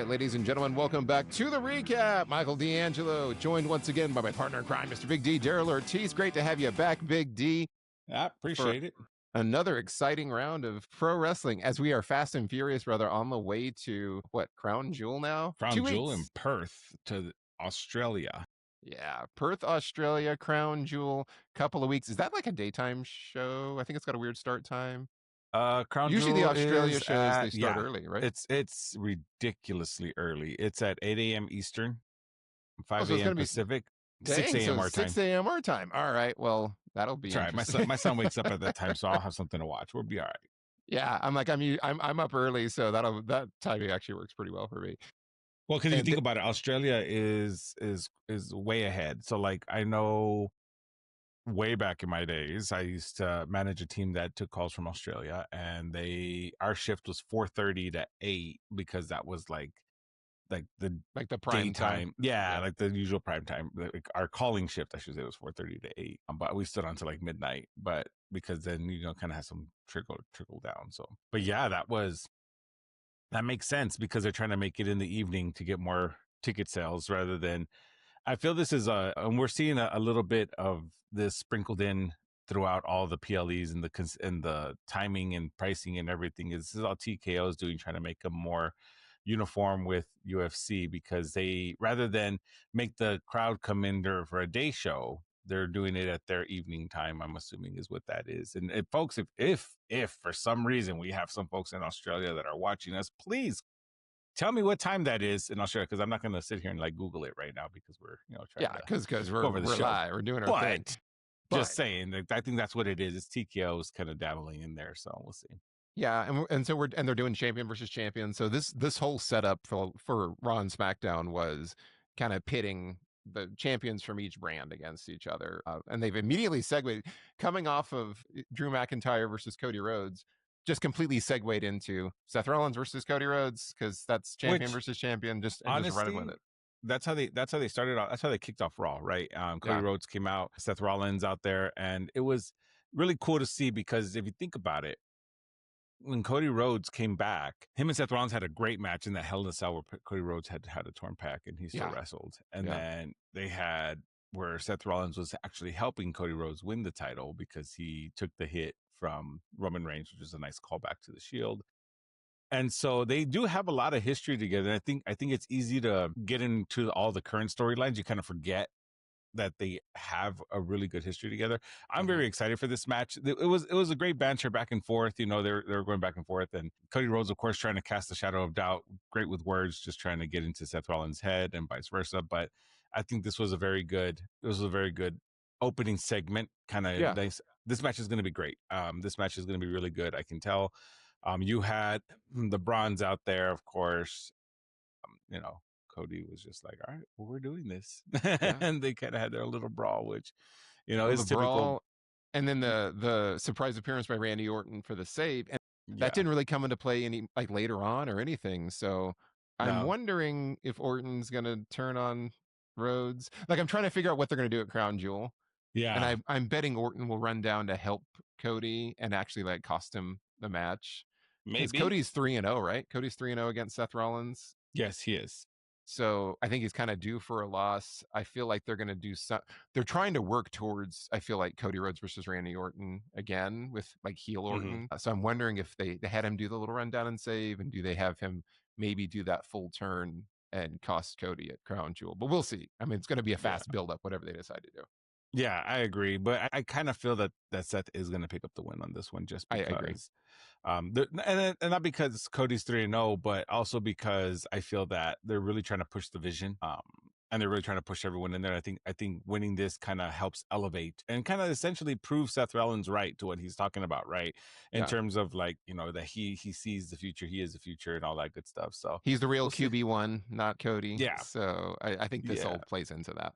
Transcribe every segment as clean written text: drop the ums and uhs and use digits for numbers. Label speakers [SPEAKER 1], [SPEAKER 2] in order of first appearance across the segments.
[SPEAKER 1] right, ladies and gentlemen, welcome back to the recap. Michael D'Angelo, joined once again by my partner in crime, Mr. Big D, Daryl Ortiz. Great to have you back, Big D.
[SPEAKER 2] I appreciate it.
[SPEAKER 1] Another exciting round of pro wrestling as we are fast and furious, brother, on the way to what, Crown Jewel now?
[SPEAKER 2] Crown Jewel in Perth to Australia.
[SPEAKER 1] Yeah, Perth, Australia, Crown Jewel, couple of weeks. Is that like a daytime show? I think it's got a weird start time.
[SPEAKER 2] Crown
[SPEAKER 1] Usually
[SPEAKER 2] Jewel
[SPEAKER 1] the Australia
[SPEAKER 2] is
[SPEAKER 1] shows, they start early, right?
[SPEAKER 2] It's ridiculously early. It's at 8 a.m. Eastern, 5
[SPEAKER 1] so
[SPEAKER 2] a.m. Pacific, 6 a.m. our time.
[SPEAKER 1] 6 a.m. our time. All right, well, that'll be
[SPEAKER 2] That's right. My son wakes up at that time, so I'll have something to watch. We'll be all right.
[SPEAKER 1] Yeah, I'm up early, so that timing actually works pretty well for me.
[SPEAKER 2] Well, because you think about it, Australia is way ahead. So like I know way back in my days, I used to manage a team that took calls from Australia, and our shift was 4:30 to 8 because that was like the
[SPEAKER 1] prime time.
[SPEAKER 2] Yeah, like the usual prime time. Like our calling shift, I should say, was 4:30 to 8. But we stood on to like midnight. But because then kind of has some trickle down. So, but yeah, that makes sense because they're trying to make it in the evening to get more ticket sales rather than. I feel this is and we're seeing a little bit of this sprinkled in throughout all the PLEs and the timing and pricing and everything. This is all TKO is doing, trying to make them more uniform with UFC because they, rather than make the crowd come in there for a day show, they're doing it at their evening time. I'm assuming is what that is. And folks, if for some reason we have some folks in Australia that are watching us, please tell me what time that is in Australia, because I'm not going to sit here and like Google it right now because we're trying
[SPEAKER 1] because we're live, we're doing our thing.
[SPEAKER 2] Just saying, I think that's what it is. It's TKO's kind of dabbling in there, so we'll see.
[SPEAKER 1] Yeah, and they're doing champion versus champion. So this whole setup for Raw and SmackDown was kind of pitting the champions from each brand against each other, and they've immediately segued, coming off of Drew McIntyre versus Cody Rhodes. Just completely segued into Seth Rollins versus Cody Rhodes because that's champion versus champion. Just running with it.
[SPEAKER 2] That's how they started out. That's how they kicked off Raw, right? Cody Rhodes came out, Seth Rollins out there, and it was really cool to see because if you think about it, when Cody Rhodes came back, him and Seth Rollins had a great match in that Hell in a Cell where Cody Rhodes had a torn pec and he still wrestled, and then they had where Seth Rollins was actually helping Cody Rhodes win the title because he took the hit from Roman Reigns, which is a nice callback to the Shield. And so they do have a lot of history together. I think it's easy to get into all the current storylines. You kind of forget that they have a really good history together. I'm very excited for this match. It was a great banter back and forth. They were going back and forth, and Cody Rhodes, of course, trying to cast the shadow of doubt. Great with words, just trying to get into Seth Rollins' head and vice versa. But I think this was a very good opening segment. Kind of nice. This match is going to be great. This match is going to be really good. I can tell. You had the Bronze out there, of course. Cody was just like, all right, well, we're doing this. And they kind of had their little brawl, which, is typical.
[SPEAKER 1] Brawl, and then the surprise appearance by Randy Orton for the save. And that didn't really come into play any like later on or anything. So I'm wondering if Orton's going to turn on Rhodes. Like, I'm trying to figure out what they're going to do at Crown Jewel.
[SPEAKER 2] Yeah.
[SPEAKER 1] And I'm betting Orton will run down to help Cody and actually like cost him the match.
[SPEAKER 2] Maybe.
[SPEAKER 1] Cody's 3-0, right? Cody's 3-0 against Seth Rollins.
[SPEAKER 2] Yes, he is.
[SPEAKER 1] So I think he's kind of due for a loss. I feel like they're going to do they're trying to work towards, I feel like, Cody Rhodes versus Randy Orton again with like heel Orton. So I'm wondering if they had him do the little rundown and save, and do they have him maybe do that full turn and cost Cody at Crown Jewel? But we'll see. I mean, it's going to be a fast build-up, whatever they decide to do.
[SPEAKER 2] Yeah, I agree. But I kind of feel that Seth is going to pick up the win on this one just because.
[SPEAKER 1] I agree.
[SPEAKER 2] And not because Cody's 3-0, but also because I feel that they're really trying to push the vision. And they're really trying to push everyone in there. I think winning this kind of helps elevate and kind of essentially prove Seth Rollins right to what he's talking about, right? In terms of like, that he sees the future, he is the future and all that good stuff. So
[SPEAKER 1] he's the real QB1, not Cody.
[SPEAKER 2] Yeah.
[SPEAKER 1] So I think this all plays into that.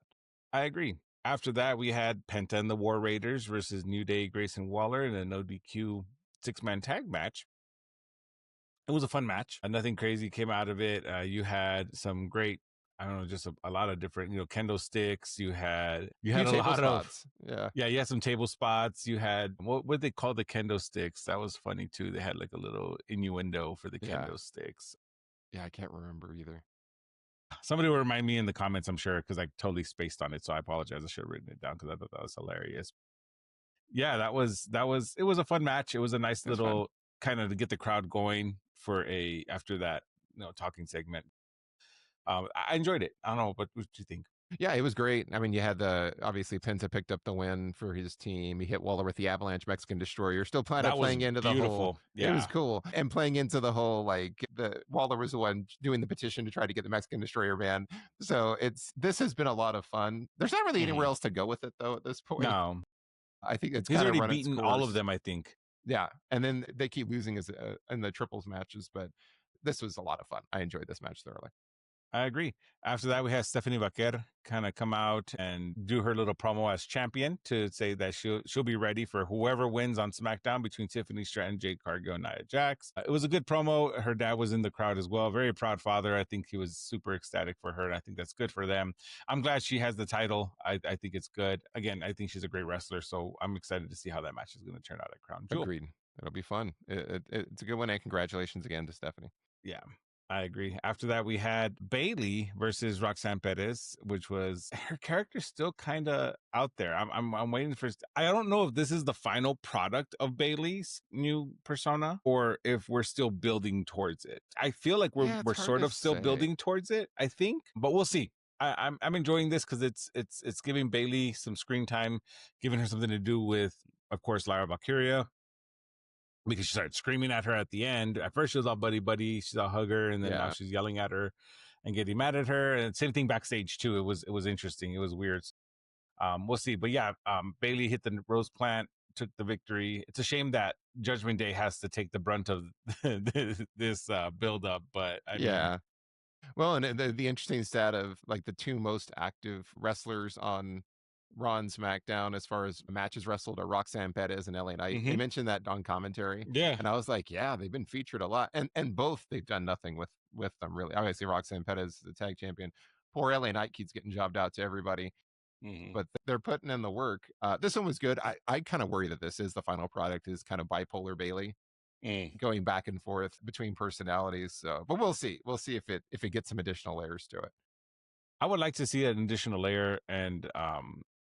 [SPEAKER 2] I agree. After that, we had Penta and the War Raiders versus New Day, Grayson Waller in a no DQ 6-man tag match. It was a fun match. Nothing crazy came out of it. You had some great, I don't know, just a lot of different, kendo sticks. You had a lot
[SPEAKER 1] spots.
[SPEAKER 2] of, you had some table spots. You had, what they call the kendo sticks. That was funny too. They had like a little innuendo for the kendo sticks.
[SPEAKER 1] Yeah, I can't remember either.
[SPEAKER 2] Somebody will remind me in the comments, I'm sure, because I totally spaced on it. So I apologize. I should have written it down because I thought that was hilarious. Yeah, that was it was a fun match. It was a nice
[SPEAKER 1] It was fun.
[SPEAKER 2] little kind of to get the crowd going for a after that, talking segment. I enjoyed it. I don't know, what you think?
[SPEAKER 1] Yeah, it was great. I mean, you had the obviously Penta picked up the win for his team. He hit Waller with the Avalanche Mexican Destroyer. Still kind of
[SPEAKER 2] That was
[SPEAKER 1] playing into the whole.
[SPEAKER 2] beautiful.
[SPEAKER 1] It was
[SPEAKER 2] Yeah.
[SPEAKER 1] cool and playing into the whole like the Waller was the one doing the petition to try to get the Mexican Destroyer banned. So this has been a lot of fun. There's not really anywhere
[SPEAKER 2] Mhm.
[SPEAKER 1] else to go with it though at this point.
[SPEAKER 2] No,
[SPEAKER 1] I think it's
[SPEAKER 2] he's
[SPEAKER 1] kind of
[SPEAKER 2] already
[SPEAKER 1] run its
[SPEAKER 2] beaten all of
[SPEAKER 1] course.
[SPEAKER 2] them, I think.
[SPEAKER 1] Yeah, and then they keep losing as in the triples matches, but this was a lot of fun. I enjoyed this match thoroughly.
[SPEAKER 2] I agree. After that, we had Stephanie Vaquer kind of come out and do her little promo as champion to say that she'll be ready for whoever wins on SmackDown between Tiffany Stratton, Jade Cargill, and Nia Jax. It was a good promo. Her dad was in the crowd as well. Very proud father. I think he was super ecstatic for her, and I think that's good for them. I'm glad she has the title. I think it's good. Again, I think she's a great wrestler, so I'm excited to see how that match is going to turn out at Crown Jewel.
[SPEAKER 1] Agreed. It'll be fun. It's a good one, and congratulations again to Stephanie.
[SPEAKER 2] Yeah, I agree. After that, we had Bailey versus Roxanne Perez, which was her character still kind of out there. I'm waiting for. I don't know if this is the final product of Bailey's new persona or if we're still building towards it. I feel like
[SPEAKER 1] Yeah, it's
[SPEAKER 2] we're
[SPEAKER 1] hard
[SPEAKER 2] sort
[SPEAKER 1] to
[SPEAKER 2] of still
[SPEAKER 1] say.
[SPEAKER 2] building towards it. I think, but we'll see. I'm enjoying this because it's giving Bailey some screen time, giving her something to do with, of course, Lyra Valkyria, because she started screaming at her at the end. At first, she was all buddy buddy, she's all hugger, and then now
[SPEAKER 1] Yeah,
[SPEAKER 2] she's yelling at her and getting mad at her. And same thing backstage too. It was interesting. It was weird. We'll see. But yeah, Bailey hit the rose plant, took the victory. It's a shame that Judgment Day has to take the brunt of this build up. But I mean,
[SPEAKER 1] yeah. Well, and the interesting stat of like the two most active wrestlers on Raw and SmackDown as far as matches wrestled are Roxanne Perez and LA Knight. They
[SPEAKER 2] mhm.
[SPEAKER 1] mentioned that on commentary,
[SPEAKER 2] Yeah.
[SPEAKER 1] and I was like, yeah, they've been featured a lot, and both they've done nothing with them really. Obviously, Roxanne Perez, the tag champion. Poor LA Knight keeps getting jobbed out to everybody,
[SPEAKER 2] Mhm.
[SPEAKER 1] but they're putting in the work. This one was good. I kind of worry that this is the final product is kind of bipolar Bailey
[SPEAKER 2] Mm.
[SPEAKER 1] going back and forth between personalities. So, but we'll see. We'll see if it gets some additional layers to it.
[SPEAKER 2] I would like to see an additional layer, and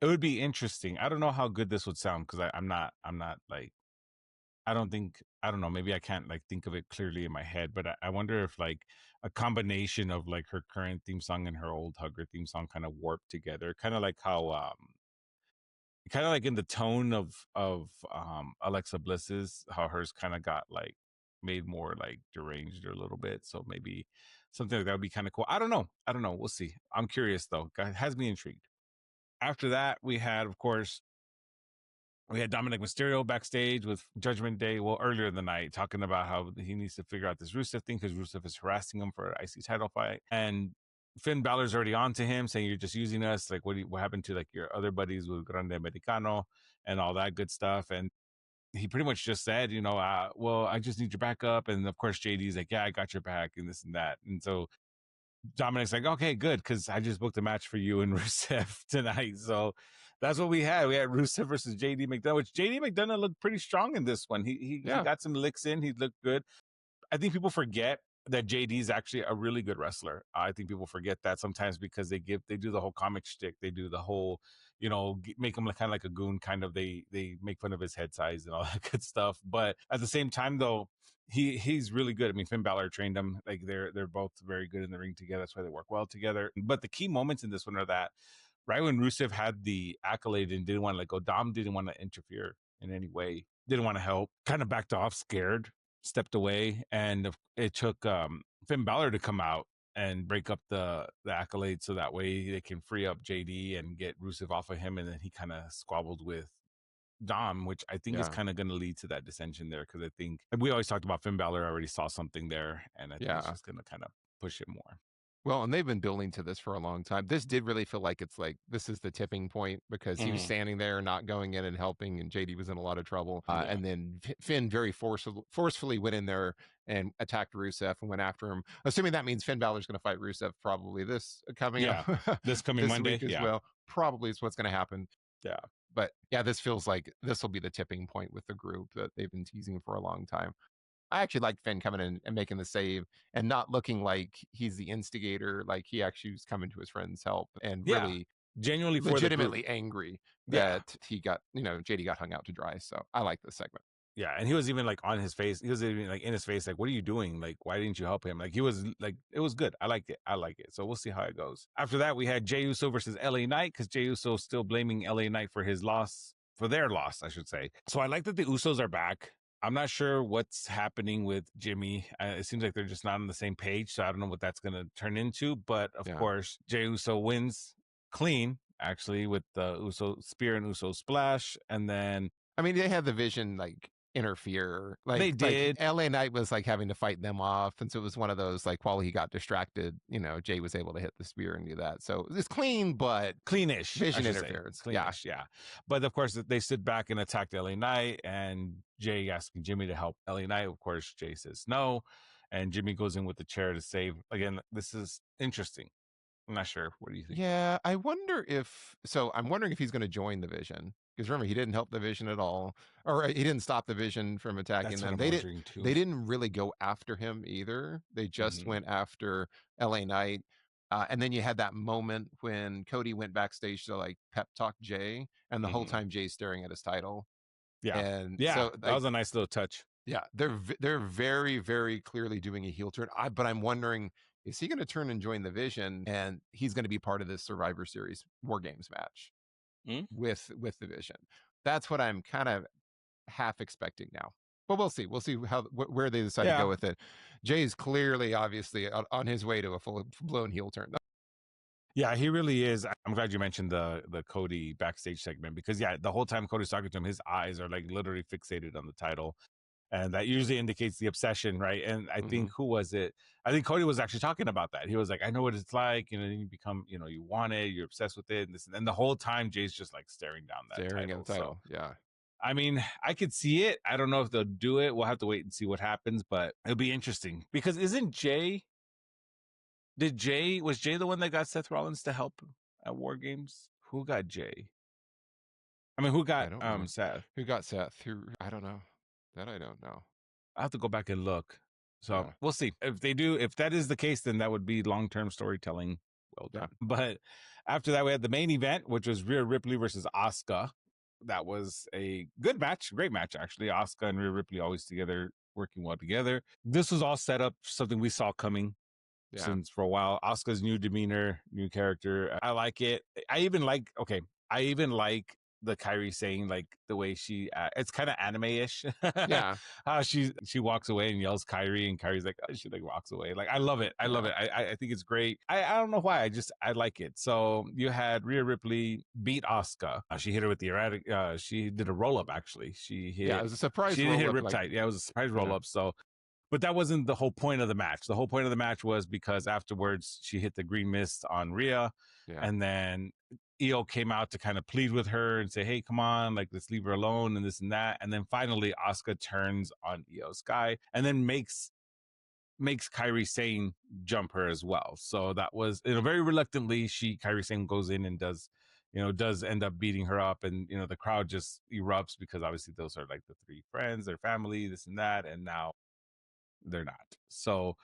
[SPEAKER 2] it would be interesting. I don't know how good this would sound because I'm not like I don't know, maybe I can't like think of it clearly in my head, but I wonder if like a combination of like her current theme song and her old Hugger theme song kind of warped together, kind of like how kind of like in the tone of Alexa Bliss's, how hers kind of got like made more like deranged a little bit. So maybe something like that would be kind of cool. I don't know. I don't know. We'll see. I'm curious though. It has me intrigued. After that, we had, of course, we had Dominic Mysterio backstage with Judgment Day. Well, earlier in the night, talking about how he needs to figure out this Rusev thing because Rusev is harassing him for an IC title fight, and Finn Balor's already on to him, saying you're just using us. Like, what happened to like your other buddies with Grande Americano and all that good stuff? And he pretty much just said, well, I just need your backup. And of course, JD's like, yeah, I got your back, and this and that. And so Dominic's like, okay, good, because I just booked a match for you and Rusev tonight. So that's what we had. We had Rusev versus JD McDonough, which JD McDonough looked pretty strong in this one. He
[SPEAKER 1] Yeah,
[SPEAKER 2] got some licks in. He looked good. I think people forget that JD is actually a really good wrestler. I think people forget that sometimes because they do the whole comic shtick, they do the whole, make him kind of like a goon. Kind of they make fun of his head size and all that good stuff. But at the same time, though, he's really good. I mean, Finn Balor trained him. Like they're both very good in the ring together. That's why they work well together. But the key moments in this one are that right when Rusev had the accolade and didn't want to let go, Dom didn't want to interfere in any way. Didn't want to help. Kind of backed off, scared, stepped away, and it took Finn Balor to come out and break up the accolade so that way they can free up JD and get Rusev off of him, and then he kind of squabbled with Dom, which I think is
[SPEAKER 1] yeah,
[SPEAKER 2] kind of going to lead to that dissension there because I think we always talked about Finn Balor already saw something there, and I think it's
[SPEAKER 1] yeah.
[SPEAKER 2] just going to kind of push it more.
[SPEAKER 1] Well, and they've been building to this for a long time. This did really feel like it's like this is the tipping point because he was
[SPEAKER 2] Mm-hmm.
[SPEAKER 1] standing there not going in and helping, and JD was in a lot of trouble.
[SPEAKER 2] Yeah.
[SPEAKER 1] And then Finn very forcefully went in there and attacked Rusev and went after him. Assuming that means Finn Balor's going to fight Rusev probably this coming up
[SPEAKER 2] Yeah. This coming
[SPEAKER 1] this
[SPEAKER 2] Monday.
[SPEAKER 1] week as
[SPEAKER 2] Yeah.
[SPEAKER 1] well. Probably is what's going to happen.
[SPEAKER 2] Yeah.
[SPEAKER 1] But yeah, this feels like this will be the tipping point with the group that they've been teasing for a long time. I actually like Finn coming in and making the save and not looking like he's the instigator. Like he actually was coming to his friend's help and
[SPEAKER 2] Yeah,
[SPEAKER 1] really
[SPEAKER 2] genuinely for the group.
[SPEAKER 1] legitimately angry
[SPEAKER 2] Yeah.
[SPEAKER 1] that he got, JD got hung out to dry. So I like this segment.
[SPEAKER 2] Yeah, and he was even like on his face. He was even like in his face, like, "What are you doing? Like, why didn't you help him?" Like, he was like, it was good. I liked it. I like it. So we'll see how it goes. After that, we had Jey Uso versus LA Knight because Jey Uso still blaming LA Knight for his loss, for their loss, I should say. So I like that the Usos are back. I'm not sure what's happening with Jimmy. It seems like they're just not on the same page. So I don't know what that's going to turn into. But of course, Jey Uso wins clean, actually, with the Uso spear and Uso splash. And then
[SPEAKER 1] I mean, they had the Vision like interfere.
[SPEAKER 2] they did.
[SPEAKER 1] LA Knight was like having to fight them off, and so it was one of those like while he got distracted, Jay was able to hit the spear and do that. So it's clean, but
[SPEAKER 2] cleanish
[SPEAKER 1] Vision interference.
[SPEAKER 2] Cleanish, yeah. But of course, they stood back and attacked LA Knight, and Jay asking Jimmy to help LA Knight. Of course, Jay says no, and Jimmy goes in with the chair to save. Again, this is interesting. I'm not sure. What do you think?
[SPEAKER 1] Yeah, I'm wondering if he's going to join the Vision, because remember he didn't help the Vision at all, or he didn't stop the Vision from attacking
[SPEAKER 2] That's
[SPEAKER 1] them.
[SPEAKER 2] what I'm wondering too.
[SPEAKER 1] They didn't really go after him either. They just went after LA Knight. And then you had that moment when Cody went backstage to like pep talk Jay, and the whole time Jay's staring at his title.
[SPEAKER 2] Yeah,
[SPEAKER 1] And
[SPEAKER 2] yeah,
[SPEAKER 1] so
[SPEAKER 2] that was a nice little touch.
[SPEAKER 1] Yeah, they're very, very clearly doing a heel turn. But I'm wondering, is he going to turn and join the Vision, and he's going to be part of this Survivor Series War Games match with the Vision? That's what I'm kind of half expecting now. But we'll see. We'll see where they decide to go with it. Jay is clearly, obviously, on his way to a full blown heel turn.
[SPEAKER 2] Yeah, he really is. I'm glad you mentioned the Cody backstage segment, because the whole time Cody's talking to him, his eyes are like literally fixated on the title. And that usually indicates the obsession, right? And I think, who was it? I think Cody was actually talking about that. He was like, I know what it's like. You become, you want it, you're obsessed with it. And the whole time Jay's just like staring down that title.
[SPEAKER 1] So, yeah.
[SPEAKER 2] I mean, I could see it. I don't know if they'll do it. We'll have to wait and see what happens, but it'll be interesting, because was Jay the one that got Seth Rollins to help at War Games? Who got Jay? I mean, who got Seth?
[SPEAKER 1] Who got Seth? I don't know. That I don't know.
[SPEAKER 2] I'll have to go back and look. So we'll see. If they do, if that is the case, then that would be long-term storytelling. Well done. Yeah. But after that, we had the main event, which was Rhea Ripley versus Asuka. That was a good match, great match, actually. Asuka and Rhea Ripley always together, working well together. This was all set up, something we saw coming since for a while. Asuka's new demeanor, new character. I like it. I even like the Kairi saying, like, the way she it's kind of anime-ish.
[SPEAKER 1] Yeah.
[SPEAKER 2] How she walks away and yells Kairi, and Kairi's like, she like walks away. Like, I love it. I love it. I think it's great. I don't know why. I like it. So you had Rhea Ripley beat Asuka. She hit her with the erratic. She did a roll-up, actually. She hit.
[SPEAKER 1] Yeah, it was a surprise.
[SPEAKER 2] She didn't hit Riptide. Yeah, it was a surprise roll-up. So, but that wasn't the whole point of the match. The whole point of the match was because afterwards she hit the green mist on Rhea, and then Io came out to kind of plead with her and say, hey, come on, like, let's leave her alone and this and that. And then finally Asuka turns on Io Sky and then makes Kairi Sane jump her as well. So that was, very reluctantly, Kairi Sane goes in and does end up beating her up. And, the crowd just erupts, because obviously those are like the three friends, their family, this and that. And now they're not. So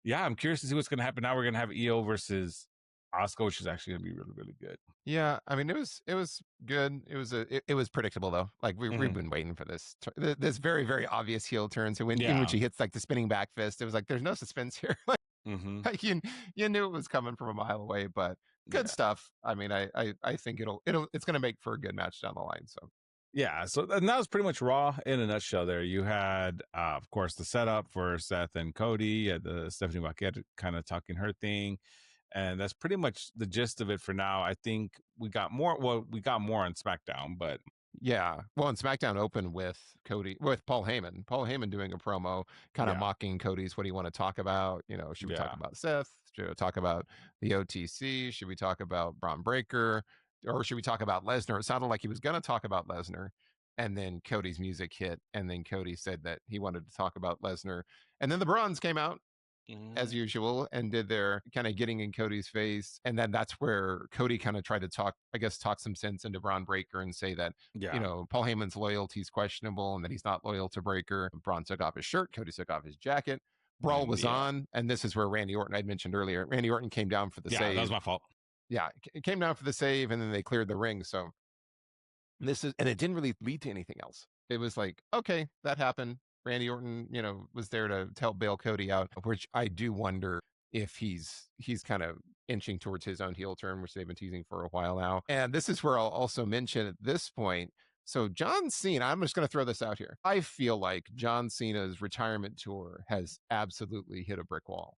[SPEAKER 2] yeah, I'm curious to see what's going to happen. Now we're going to have Io versus Asuka, which is actually going to be really, really good.
[SPEAKER 1] Yeah, I mean, it was good. It was predictable, though. Like we've been waiting for this very, very obvious heel turn. So in which he hits like the spinning back fist, it was like there's no suspense here. Like you knew it was coming from a mile away. But good stuff. I mean, I think it's going to make for a good match down the line. So.
[SPEAKER 2] Yeah, so and that was pretty much Raw in a nutshell there. You had, of course, the setup for Seth and Cody. You had the Stephanie Paquette kind of talking her thing. And that's pretty much the gist of it for now. I think we got more. Well, we got more on SmackDown, but
[SPEAKER 1] yeah. Well, and SmackDown opened with Paul Heyman. Paul Heyman doing a promo, kind of mocking Cody's. What do you want to talk about? Should we talk about Seth? Should we talk about the OTC? Should we talk about Braun Breaker? Or should we talk about Lesnar? It sounded like he was going to talk about Lesnar. And then Cody's music hit. And then Cody said that he wanted to talk about Lesnar. And then the Brawns came out. as
[SPEAKER 3] Mhm.
[SPEAKER 1] usual, and did their kind of getting in Cody's face. And then that's where Cody kind of tried to talk some sense into Braun Breaker and say that,
[SPEAKER 2] Yeah.
[SPEAKER 1] Paul Heyman's loyalty is questionable and that he's not loyal to Breaker. Braun took off his shirt, Cody took off his jacket. Brawl
[SPEAKER 2] And
[SPEAKER 1] was on, and this is where Randy Orton, I'd mentioned earlier, Randy Orton came down for the
[SPEAKER 2] yeah, that was
[SPEAKER 1] save.
[SPEAKER 2] my fault.
[SPEAKER 1] Yeah, it came down for the save, and then they cleared the ring. So and it didn't really lead to anything else. It was like, okay, that happened. Randy Orton, was there to help bail Cody out, which I do wonder if he's kind of inching towards his own heel turn, which they've been teasing for a while now. And this is where I'll also mention at this point. So John Cena, I'm just going to throw this out here. I feel like John Cena's retirement tour has absolutely hit a brick wall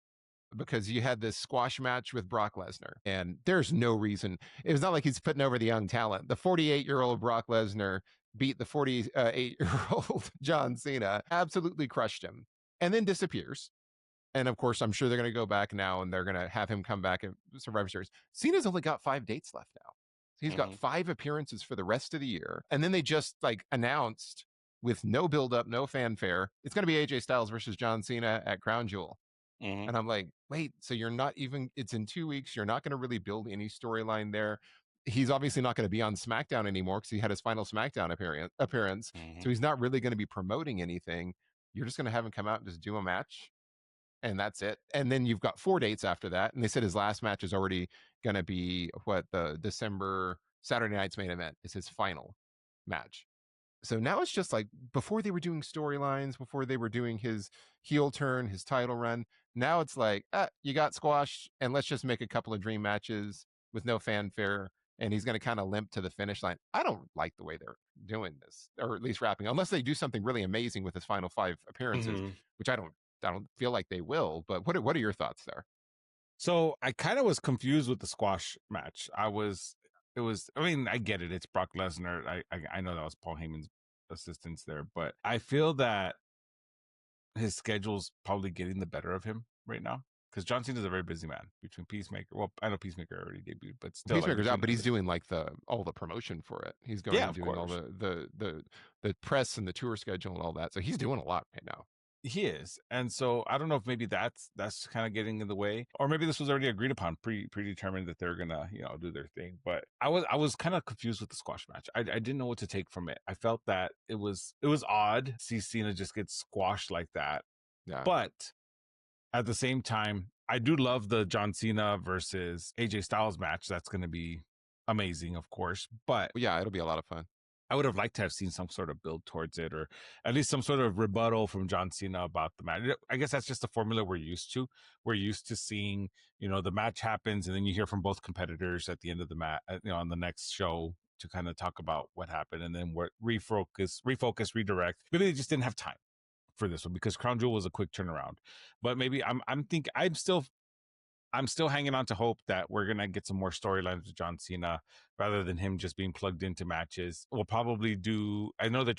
[SPEAKER 1] because you had this squash match with Brock Lesnar, and there's no reason. It was not like he's putting over the young talent. The 48-year-old Brock Lesnar beat the 48-year-old John Cena, absolutely crushed him, and then disappears. And of course, I'm sure they're going to go back now and they're going to have him come back at Survivor Series. Cena's only got 5 dates left now. He's got 5 appearances for the rest of the year. And then they just announced with no build-up, no fanfare, it's going to be AJ Styles versus John Cena at Crown Jewel.
[SPEAKER 3] Mhm.
[SPEAKER 1] And I'm like, wait, so you're not even, it's in 2 weeks. You're not going to really build any storyline there. He's obviously not going to be on SmackDown anymore because he had his final SmackDown appearance. So he's not really going to be promoting anything. You're just going to have him come out and just do a match. And that's it. And then you've got 4 dates after that. And they said his last match is already going to be the December Saturday night's main event is his final match. So now it's just like before they were doing storylines, before they were doing his heel turn, his title run. Now it's like, you got squashed, and let's just make a couple of dream matches with no fanfare. And he's going to kind of limp to the finish line. I don't like the way they're doing this, or at least wrapping, unless they do something really amazing with his final 5 appearances, which I don't feel like they will. But what are your thoughts there?
[SPEAKER 2] So I kind of was confused with the squash match. I mean, I get it. It's Brock Lesnar. I know that was Paul Heyman's assistance there, but I feel that his schedule's probably getting the better of him right now because John Cena's a very busy man between Peacemaker. Well, I know Peacemaker already debuted, but still,
[SPEAKER 1] Peacemaker's out, but he's doing all the promotion for it. He's going and doing all the press and the tour schedule and all that. So he's doing a lot right now.
[SPEAKER 2] He is, and so I don't know if maybe that's kind of getting in the way, or maybe this was already agreed upon, predetermined that they're gonna do their thing. But I was kind of confused with the squash match. I didn't know what to take from it. I felt that it was odd to see Cena just get squashed like that.
[SPEAKER 1] Yeah.
[SPEAKER 2] But at the same time, I do love the John Cena versus AJ Styles match. That's going to be amazing, of course. But
[SPEAKER 1] yeah, it'll be a lot of fun.
[SPEAKER 2] I would have liked to have seen some sort of build towards it, or at least some sort of rebuttal from John Cena about the match. I guess that's just the formula we're used to. We're used to seeing, the match happens, and then you hear from both competitors at the end of the match, on the next show to kind of talk about what happened, and then refocus, redirect. Maybe they just didn't have time for this one because Crown Jewel was a quick turnaround. But maybe I'm still hanging on to hope that we're gonna get some more storylines with John Cena rather than him just being plugged into matches. We'll probably do. I know they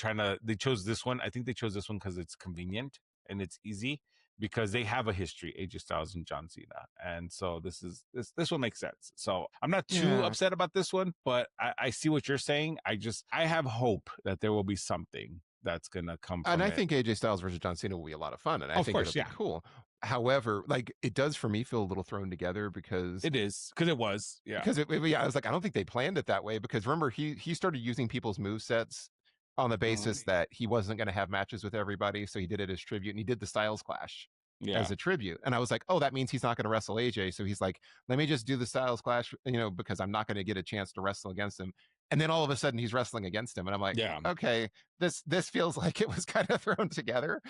[SPEAKER 2] chose this one. I think they chose this one because it's convenient and it's easy because they have a history, AJ Styles and John Cena, and so this one makes sense. So I'm not too upset about this one, but I see what you're saying. I have hope that there will be something that's gonna come from
[SPEAKER 1] and I
[SPEAKER 2] it.
[SPEAKER 1] think AJ Styles versus John Cena will be a lot of fun, and I think it'll be cool. However, it does for me feel a little thrown together because
[SPEAKER 2] it is because it was
[SPEAKER 1] because I was like, I don't think they planned it that way because remember he started using people's move sets on the basis that he wasn't going to have matches with everybody, so he did it as tribute, and he did the Styles Clash as a tribute, and I was like, oh, that means he's not going to wrestle AJ, so he's like, let me just do the Styles Clash, because I'm not going to get a chance to wrestle against him. And then all of a sudden he's wrestling against him, and I'm like, okay, this feels like it was kind of thrown together.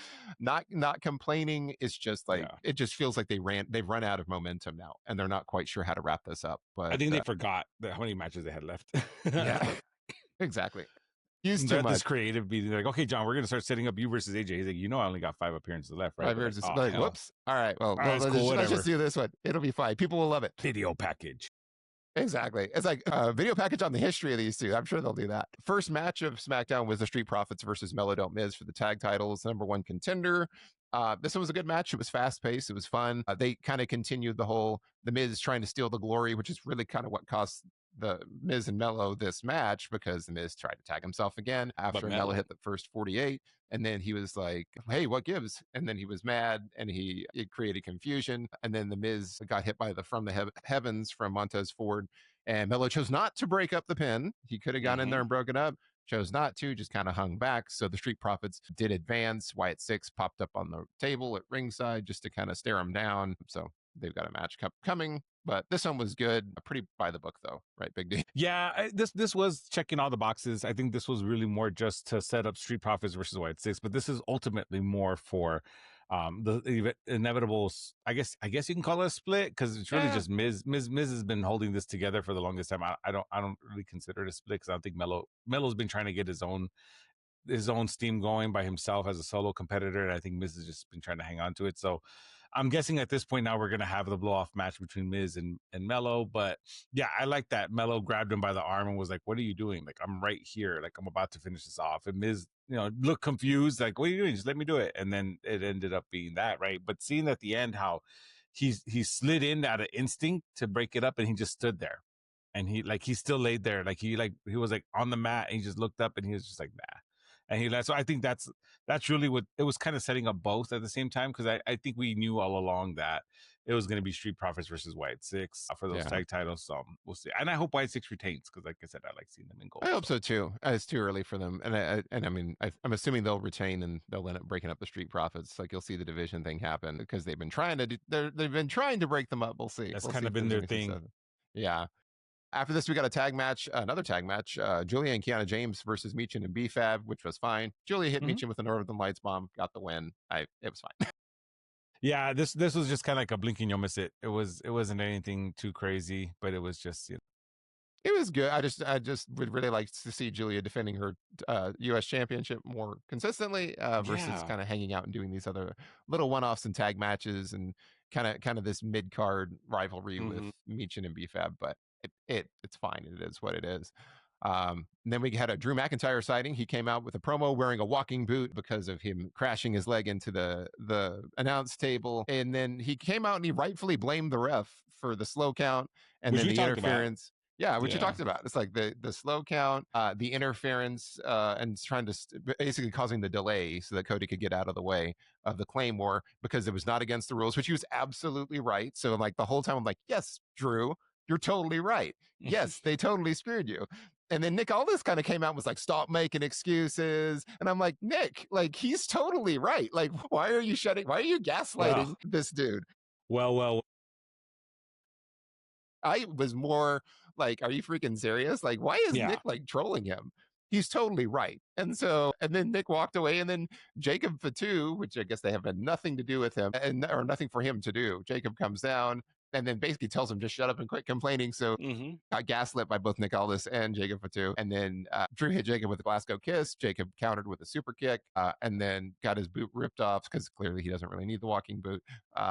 [SPEAKER 1] Not complaining. It's just it just feels like they've run out of momentum now, and they're not quite sure how to wrap this up. But
[SPEAKER 2] I think they forgot how many matches they had left.
[SPEAKER 1] Yeah, exactly. Used
[SPEAKER 2] too much. This creative being like, okay, John, we're gonna start setting up you versus AJ. He's like, I only got 5 appearances left, right?
[SPEAKER 1] 5 appearances. Whoops. All right. Well, let's just do this one. It'll be fine. People will love it.
[SPEAKER 2] Video package.
[SPEAKER 1] Exactly. It's like a video package on the history of these two. I'm sure they'll do that. First match of SmackDown was the Street Profits versus Mellow Miz for the tag titles, #1 contender. This one was a good match. It was fast paced. It was fun. They kind of continued the Miz trying to steal the glory, which is really kind of what cost the Miz and Melo this match because the Miz tried to tag himself again after Melo hit the first 48. And then he was like, hey, what gives? And then he was mad and it created confusion. And then the Miz got hit by the From the Heavens from Montez Ford. And Melo chose not to break up the pin. He could have gone in there and broken up, chose not to, just kind of hung back. So the Street Profits did advance. Wyatt Six popped up on the table at ringside just to kind of stare him down. So they've got a match coming. But this one was good. Pretty by the book, though, right, Big D?
[SPEAKER 2] Yeah, this was checking all the boxes. I think this was really more just to set up Street Profits versus Wyatt Six, but this is ultimately more for the inevitable. I guess you can call it a split because it's really just Miz. Miz has been holding this together for the longest time. I don't really consider it a split because I don't think Melo's been trying to get his own steam going by himself as a solo competitor, and I think Miz has just been trying to hang on to it. So I'm guessing at this point now we're going to have the blow-off match between Miz and Melo. But yeah, I like that. Melo grabbed him by the arm and was like, what are you doing? Like, I'm right here. Like, I'm about to finish this off. And Miz, looked confused. Like, what are you doing? Just let me do it. And then it ended up being that, right? But seeing at the end how he slid in out of instinct to break it up and he just stood there. And he still laid there. Like, he was like on the mat and he just looked up and he was just like, nah. And so I think that's really what it was kind of setting up both at the same time. Cause I think we knew all along that it was going to be Street Profits versus Wyatt Six for those tag titles. So we'll see. And I hope Wyatt Six retains. Cause like I said, I like seeing them in gold.
[SPEAKER 1] I hope so too. It's too early for them. And I mean, I'm assuming they'll retain and they'll end up breaking up the Street Profits. Like you'll see the division thing happen because they've been trying to break them up. We'll see.
[SPEAKER 2] That's kind of been their thing.
[SPEAKER 1] Yeah. After this, we got another tag match. Julia and Kiana James versus Michin and B-Fab, which was fine. Julia hit Michin with a Northern Lights bomb, got the win. It was fine.
[SPEAKER 2] Yeah, this was just kind of like a blink and you'll miss it. It wasn't anything too crazy, but it was just
[SPEAKER 1] It was good. I just would really like to see Julia defending her U.S. championship more consistently versus kind of hanging out and doing these other little one-offs and tag matches and kind of this mid-card rivalry with Michin and B-Fab. But it's fine. It is what it is. Then we had a Drew McIntyre sighting. He came out with a promo wearing a walking boot because of him crashing his leg into the announce table. And then he came out and he rightfully blamed the ref for the slow count and then the interference. Yeah, which you talked about. It's like the slow count, the interference, and trying to basically causing the delay so that Cody could get out of the way of the Claymore because it was not against the rules, which he was absolutely right. So like the whole time I'm like, yes, Drew, you're totally right. Yes, they totally screwed you. And then Nick Aldis kind of came out and was like, stop making excuses. And I'm like, Nick, like he's totally right. Like, why are you gaslighting this dude?
[SPEAKER 2] Well.
[SPEAKER 1] I was more like, are you freaking serious? Like, why is Nick like trolling him? He's totally right. And then Nick walked away, and then Jacob Fatu, which I guess they have had nothing to do with him or nothing for him to do. Jacob comes down and then basically tells him just shut up and quit complaining. So got gaslit by both Nick Aldis and Jacob Fatu. And then Drew hit Jacob with a Glasgow kiss. Jacob countered with a super kick and then got his boot ripped off because clearly he doesn't really need the walking boot.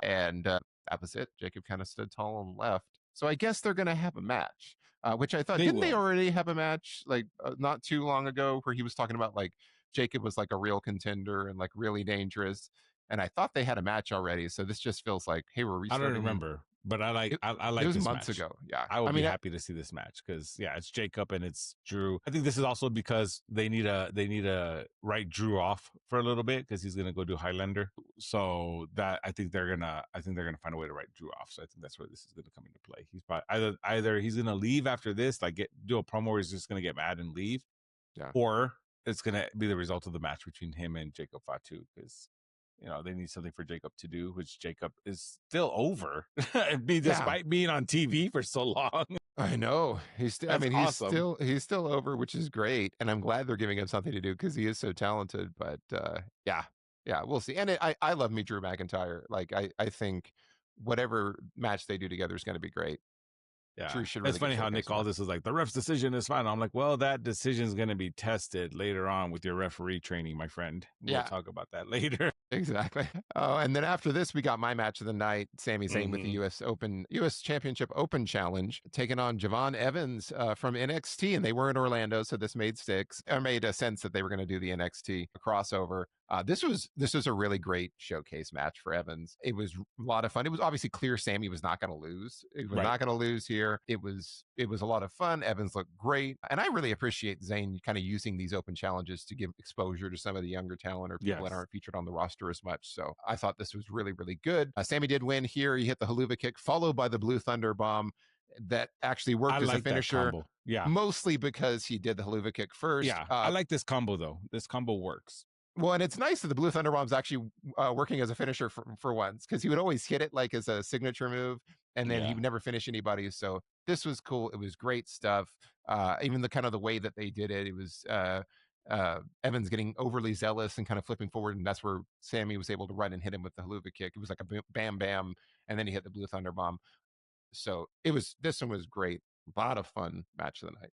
[SPEAKER 1] And that was it. Jacob kind of stood tall and left. So I guess they're going to have a match, which I thought, didn't they already have a match like not too long ago where he was talking about like Jacob was like a real contender and like really dangerous. And I thought they had a match already. So this just feels like, hey, we're restarting.
[SPEAKER 2] I don't remember, but I like
[SPEAKER 1] it was
[SPEAKER 2] this
[SPEAKER 1] months
[SPEAKER 2] match.
[SPEAKER 1] ago. Yeah.
[SPEAKER 2] I be happy to see this match because it's Jacob and it's Drew. I think this is also because they need a write Drew off for a little bit because he's gonna go do Highlander. So that I think they're gonna find a way to write Drew off. So I think that's where this is gonna come into play. He's probably either he's gonna leave after this, like do a promo where he's just gonna get mad and leave, or it's gonna be the result of the match between him and Jacob Fatu because they need something for Jacob to do, which Jacob is still over, despite being on TV for so long.
[SPEAKER 1] I know he's still. I mean, awesome. he's still over, which is great, and I'm glad they're giving him something to do because he is so talented. But yeah, we'll see. And I love me Drew McIntyre. Like I think whatever match they do together is going to be great.
[SPEAKER 2] Yeah, it's funny how Nick Aldis is like, the ref's decision is final. I'm like, well, that decision is going to be tested later on with your referee training, my friend. We'll talk about that later.
[SPEAKER 1] Exactly. Oh, and then after this, we got my match of the night, Sami Zayn with the U.S. Championship Open Challenge, taking on Javon Evans from NXT, and they were in Orlando, so this made sense that they were going to do the NXT crossover. This was a really great showcase match for Evans. It was a lot of fun. It was obviously clear Sammy was not going to lose. It was
[SPEAKER 2] Right.
[SPEAKER 1] not going to lose here. It was a lot of fun. Evans looked great, and I really appreciate Zayn kind of using these open challenges to give exposure to some of the younger talent or people that
[SPEAKER 2] Yes.
[SPEAKER 1] aren't featured on the roster as much. So I thought this was really really good. Sammy did win here. He hit the Haluva kick followed by the Blue Thunder Bomb that actually
[SPEAKER 2] I
[SPEAKER 1] worked as a
[SPEAKER 2] like that
[SPEAKER 1] finisher.
[SPEAKER 2] combo. Yeah.
[SPEAKER 1] Mostly because he did the Haluva kick first.
[SPEAKER 2] Yeah. I like this combo though. This combo works.
[SPEAKER 1] Well, and it's nice that the Blue Thunder Bomb's actually working as a finisher for once, because he would always hit it like as a signature move, and then he
[SPEAKER 2] Yeah.
[SPEAKER 1] would never finish anybody. So this was cool. It was great stuff. Even the kind of the way that they did it, it was Evans getting overly zealous and kind of flipping forward, and that's where Sammy was able to run and hit him with the Haluva kick. It was like a bam bam, and then he hit the Blue Thunder Bomb. So this one was great. A lot of fun match of the night.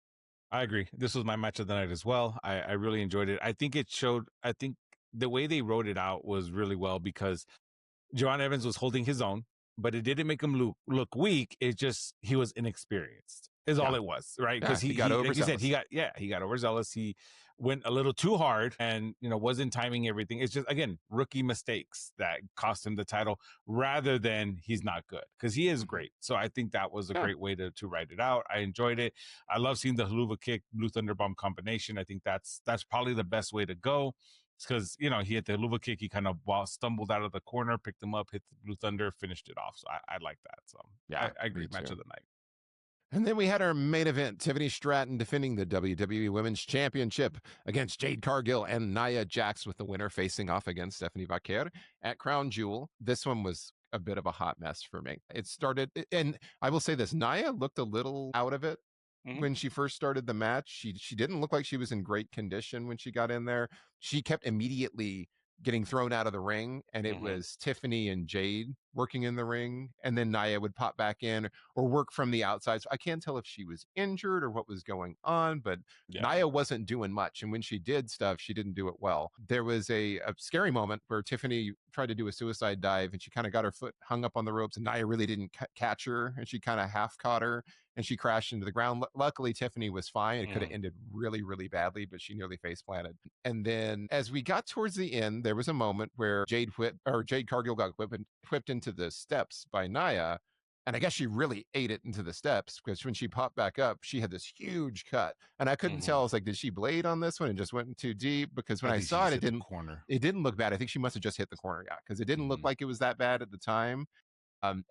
[SPEAKER 2] I agree. This was my match of the night as well. I really enjoyed it. I think the way they wrote it out was really well because John Evans was holding his own, but it didn't make him look weak. It just he was inexperienced. Is all
[SPEAKER 1] Yeah.
[SPEAKER 2] it was, right?
[SPEAKER 1] Yeah,
[SPEAKER 2] Because
[SPEAKER 1] he got
[SPEAKER 2] like you said,
[SPEAKER 1] overzealous.
[SPEAKER 2] he got overzealous. He went a little too hard and wasn't timing everything. It's just again rookie mistakes that cost him the title rather than he's not good because he is great. So I think that was a
[SPEAKER 1] Yeah.
[SPEAKER 2] great way to write it out. I enjoyed it. I love seeing the Haluva kick, Blue Thunder Bomb combination. I think that's probably the best way to go because he hit the Luva kick. He kind of stumbled out of the corner, picked him up, hit the Blue Thunder, finished it off. So I like that. So
[SPEAKER 1] Yeah,
[SPEAKER 2] I agree.
[SPEAKER 1] me
[SPEAKER 2] Match
[SPEAKER 1] too.
[SPEAKER 2] of the night.
[SPEAKER 1] And then we had our main event, Tiffany Stratton defending the WWE Women's Championship against Jade Cargill and Nia Jax, with the winner facing off against Stephanie Vaquer at Crown Jewel. This one was a bit of a hot mess for me. It started, and I will say this, Nia looked a little out of it when she first started the match. She didn't look like she was in great condition when she got in there. She kept immediately getting thrown out of the ring, and it was Tiffany and Jade working in the ring, and then Nia would pop back in or work from the outside. So I can't tell if she was injured or what was going on, but Nia wasn't doing much, and when she did stuff, she didn't do it well. There was a scary moment where Tiffany tried to do a suicide dive, and she kind of got her foot hung up on the ropes, and Nia really didn't catch her, and she kind of half caught her, and she crashed into the ground. Luckily, Tiffany was fine. It could have ended really, really badly, but she nearly face planted. And then as we got towards the end, there was a moment where Jade Cargill got whipped into the steps by Nia. And I guess she really ate it into the steps, because when she popped back up, she had this huge cut. And I couldn't tell. I was like, did she blade on this one and just went in too deep? Because when I saw it, it didn't look bad. I think she must have just hit the corner. Yeah, because it didn't look like it was that bad at the time.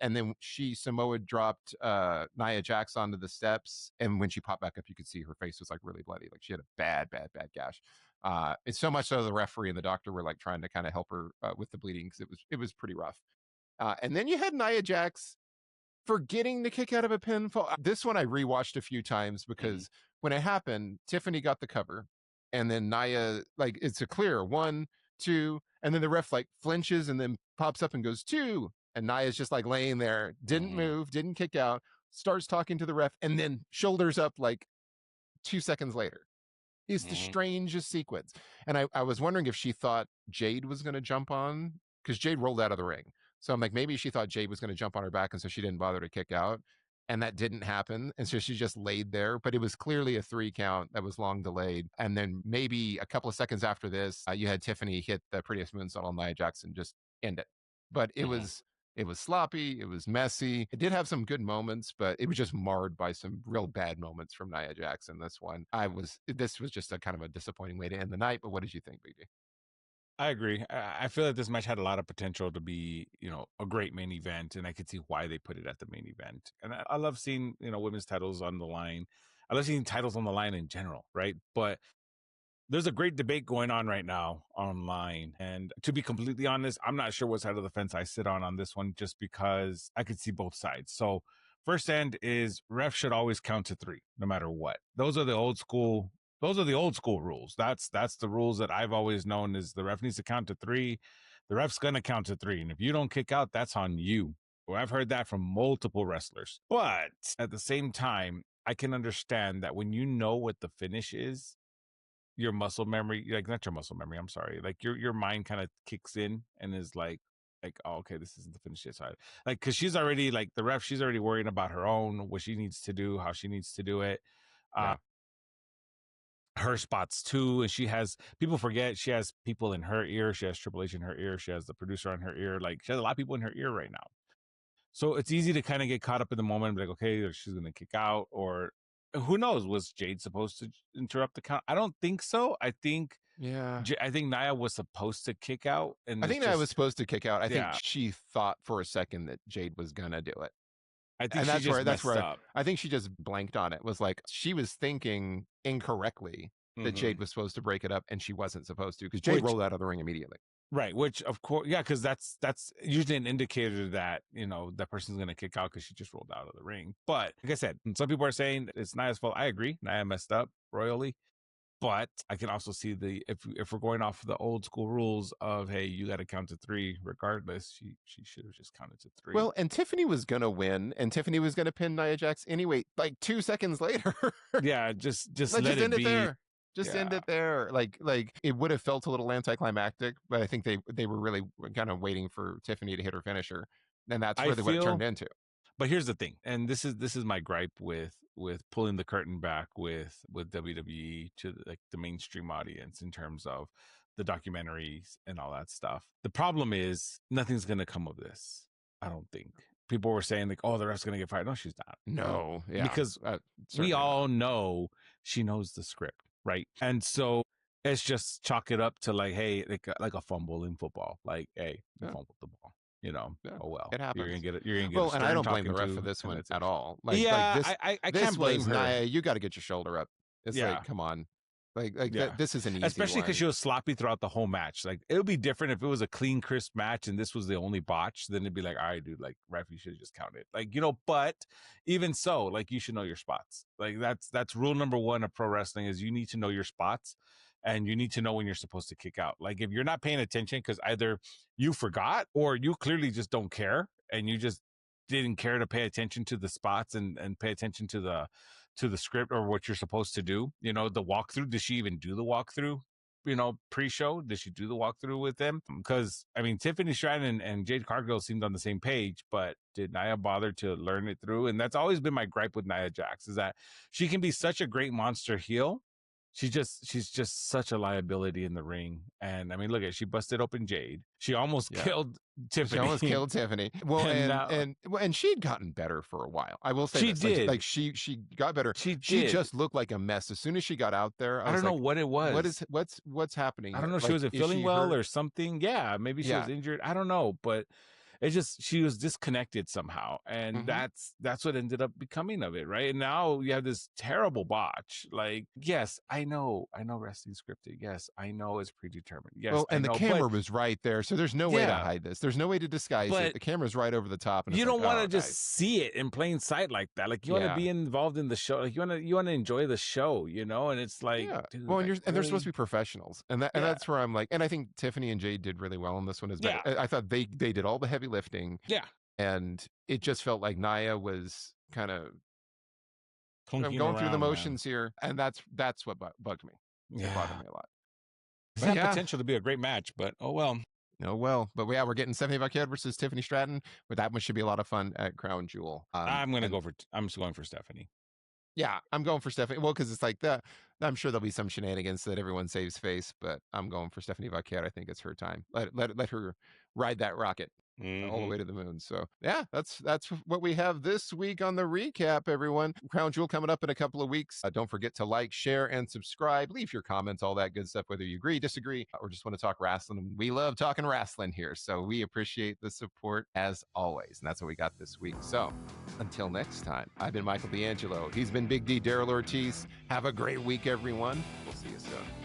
[SPEAKER 1] And then she Samoa dropped Nia Jax onto the steps, and when she popped back up, you could see her face was like really bloody, like she had a bad, bad, bad gash. It's so much so the referee and the doctor were like trying to kind of help her with the bleeding, because it was pretty rough. And then you had Nia Jax forgetting to kick out of a pinfall. This one I rewatched a few times because when it happened, Tiffany got the cover, and then Nia, like, it's a clear 1, 2, and then the ref like flinches and then pops up and goes 2, and Nia's just like laying there, didn't move, didn't kick out, starts talking to the ref, and then shoulders up like 2 seconds later. It's the strangest sequence. And I was wondering if she thought Jade was going to jump on, because Jade rolled out of the ring. So I'm like, maybe she thought Jade was going to jump on her back, and so she didn't bother to kick out. And that didn't happen. And so she just laid there. But it was clearly a 3 count that was long delayed. And then maybe a couple of seconds after this, you had Tiffany hit the prettiest moonsault on Nia Jackson, just end it. But it was sloppy. It was messy. It did have some good moments, but it was just marred by some real bad moments from Nia Jackson. This was just a kind of a disappointing way to end the night. But what did you think, BD?
[SPEAKER 2] I agree. I feel like this match had a lot of potential to be, a great main event, and I could see why they put it at the main event. And I love seeing, women's titles on the line. I love seeing titles on the line in general, right? But there's a great debate going on right now online. And to be completely honest, I'm not sure what side of the fence I sit on this one, just because I could see both sides. So first end is ref should always count to 3, no matter what. Those are the old school rules. That's the rules that I've always known, is the ref needs to count to 3. The ref's going to count to 3. And if you don't kick out, that's on you. Well, I've heard that from multiple wrestlers. But at the same time, I can understand that when you know what the finish is, your muscle memory, like, not your muscle memory, I'm sorry, like your mind kind of kicks in and is like, oh, okay, this isn't the finish yet. So like, because she's already, like, the ref, she's already worrying about her own, what she needs to do, how she needs to do it.
[SPEAKER 1] Yeah.
[SPEAKER 2] her spots too. And she has, people forget, she has people in her ear. She has Triple H in her ear. She has the producer on her ear. Like, she has a lot of people in her ear right now. So it's easy to kind of get caught up in the moment and be like, okay, she's going to kick out, or who knows? Was Jade supposed to interrupt the count? I don't think so. I think Nia was supposed to kick out, and
[SPEAKER 1] I think Nia was supposed to kick out. I think
[SPEAKER 2] Yeah.
[SPEAKER 1] she thought for a second that Jade was gonna do it.
[SPEAKER 2] I think
[SPEAKER 1] And
[SPEAKER 2] she
[SPEAKER 1] that's
[SPEAKER 2] just
[SPEAKER 1] where
[SPEAKER 2] messed up.
[SPEAKER 1] I think she just blanked on it. Was like she was thinking incorrectly that Jade was supposed to break it up, and she wasn't supposed to, because Jade rolled out of the ring immediately.
[SPEAKER 2] Right, which of course, yeah, because that's usually an indicator that, you know, that person's going to kick out because she just rolled out of the ring. But like I said, some people are saying it's Nia's fault. I agree, Nia messed up royally, but I can also see if we're going off the old school rules of, hey, you got to count to 3 regardless, she should have just counted to 3.
[SPEAKER 1] Well, and Tiffany was gonna win, and Tiffany was gonna pin Nia Jax anyway. Like 2 seconds later.
[SPEAKER 2] Yeah, just
[SPEAKER 1] Let's
[SPEAKER 2] let
[SPEAKER 1] just
[SPEAKER 2] it
[SPEAKER 1] end
[SPEAKER 2] be.
[SPEAKER 1] it there. Just end it there. Like it would have felt a little anticlimactic, but I think they were really kind of waiting for Tiffany to hit her finisher, and that's what it turned into.
[SPEAKER 2] But here's the thing, and this is my gripe with pulling the curtain back with WWE to like the mainstream audience in terms of the documentaries and all that stuff. The problem is nothing's going to come of this. I don't think. People were saying like, oh, the ref's going to get fired. No, she's not.
[SPEAKER 1] No, yeah,
[SPEAKER 2] because we all know she knows the script, right? And so it's just chalk it up to like, hey, like a fumble in football. Like, hey, you fumbled the ball. You know, oh well,
[SPEAKER 1] it happens.
[SPEAKER 2] You're gonna get it. You're gonna get.
[SPEAKER 1] Well, and I don't blame the ref for this one at all. Like,
[SPEAKER 2] yeah,
[SPEAKER 1] like this,
[SPEAKER 2] I
[SPEAKER 1] this
[SPEAKER 2] can't blame her.
[SPEAKER 1] Nia, you got to get your shoulder up. It's like, come on, this is an easy,
[SPEAKER 2] especially because she was sloppy throughout the whole match. Like, it would be different if it was a clean, crisp match and this was the only botch. Then it'd be like, all right, dude, like ref, you should have just counted. Like, you know, but even so, like, you should know your spots. Like that's rule number 1 of pro wrestling is you need to know your spots. And you need to know when you're supposed to kick out. Like, if you're not paying attention because either you forgot or you clearly just don't care and you just didn't care to pay attention to the spots and pay attention to the script or what you're supposed to do. You know, the walkthrough. Did she even do the walkthrough? You know, pre-show, did she do the walkthrough with them? Because I mean, Tiffany Stratton and Jade Cargill seemed on the same page, but did Nia bother to learn it through? And that's always been my gripe with Nia Jax, is that she can be such a great monster heel. She's just such a liability in the ring. And I mean, look at, she busted open Jade. She almost killed Tiffany.
[SPEAKER 1] She almost killed Tiffany. Well, and she'd gotten better for a while. I will say
[SPEAKER 2] she
[SPEAKER 1] this.
[SPEAKER 2] did.
[SPEAKER 1] Like she got better. She just looked like a mess as soon as she got out there.
[SPEAKER 2] I don't know what it was.
[SPEAKER 1] What's happening?
[SPEAKER 2] I don't know. She wasn't feeling well or something. Yeah, maybe she was injured. I don't know, but it's just she was disconnected somehow, and that's what ended up becoming of it, right? And now you have this terrible botch. Like, yes, I know wrestling scripted. Yes, I know it's predetermined. Yes,
[SPEAKER 1] well, and the camera was right there, so there's no way to hide this. There's no way to disguise it. The camera's right over the top, and
[SPEAKER 2] you don't want to just see it in plain sight like that. Like, you want to be involved in the show. Like, you want to enjoy the show, you know. And it's like, dude,
[SPEAKER 1] well, and they're supposed to be professionals, and that's where I'm like, and I think Tiffany and Jade did really well on this one. I thought they did all the heavy lifting.
[SPEAKER 2] Yeah.
[SPEAKER 1] And it just felt like Nia was kind of
[SPEAKER 2] going
[SPEAKER 1] through the motions here. And that's what bugged me.
[SPEAKER 2] Yeah.
[SPEAKER 1] It bothered me a lot.
[SPEAKER 2] It's got potential to be a great match, but oh well.
[SPEAKER 1] Oh well. But yeah, we're getting Stephanie Buckhead versus Tiffany Stratton. But that one should be a lot of fun at Crown Jewel.
[SPEAKER 2] I'm just going for Stephanie.
[SPEAKER 1] Yeah, I'm going for Stephanie. Well, because it's like that. I'm sure there'll be some shenanigans so that everyone saves face, but I'm going for Stephanie Buckhead. I think it's her time. Let her ride that rocket all the way to the moon. So yeah, that's what we have this week on the recap, everyone. Crown Jewel coming up in a couple of weeks. Don't forget to like, share, and subscribe. Leave your comments, all that good stuff, whether you agree, disagree, or just want to talk wrestling. We love talking wrestling here, so we appreciate the support as always. And that's what we got this week. So until next time, I've been Michael D'Angelo. He's been Big D Daryl Ortiz. Have a great week, everyone. We'll see you soon.